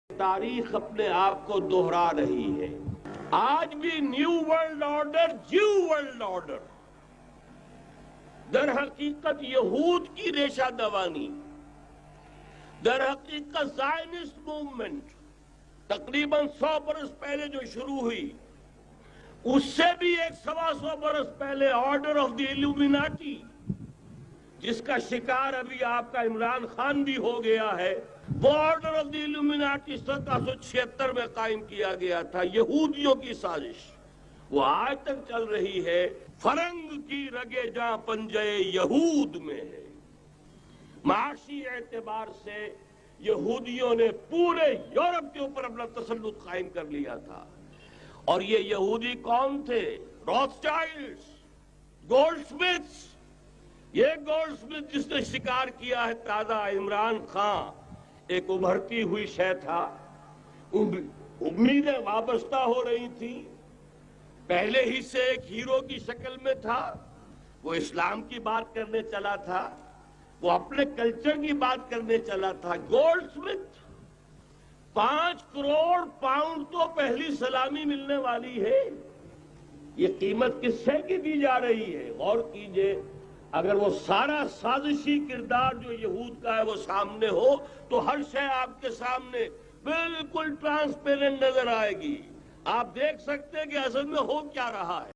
تاریخ اپنے آپ کو دوہرا رہی ہے. آج بھی new world order Jew world order در حقیقت یہود کی ریشہ دوانی، در حقیقت زائنسٹ موومنٹ تقریباً 100 برس پہلے جو شروع ہوئی، اس سے بھی 125 برس پہلے آرڈر آف دی ایلومیناٹی، جس کا شکار ابھی آپ کا عمران خان بھی ہو گیا ہے، وہ آرڈر آف دی ایلومیناٹی 1776 میں قائم کیا گیا تھا. یہودیوں کی سازش وہ آج تک چل رہی ہے. فرنگ کی رگے جاں پنجے یہود میں ہے. معاشی اعتبار سے یہودیوں نے پورے یورپ کے اوپر اپنا تسلط قائم کر لیا تھا. اور یہ یہودی کون تھے؟ Rothschilds, Goldsmiths. یہ گولڈ سمتھ جس نے شکار کیا ہے تازہ عمران خان، ایک ابھرتی ہوئی شے تھا. امیدیں وابستہ ہو رہی تھی، پہلے ہی سے ایک ہیرو کی شکل میں تھا. وہ اسلام کی بات کرنے چلا تھا، وہ اپنے کلچر کی بات کرنے چلا تھا. گولڈ سمتھ 5 کروڑ پاؤنڈ تو پہلی سلامی ملنے والی ہے. یہ قیمت کس سے کی دی جا رہی ہے؟ غور کیجئے. اگر وہ سارا سازشی کردار جو یہود کا ہے وہ سامنے ہو تو ہر شے آپ کے سامنے بالکل ٹرانسپیرنٹ نظر آئے گی. آپ دیکھ سکتے ہیں کہ اصل میں ہو کیا رہا ہے.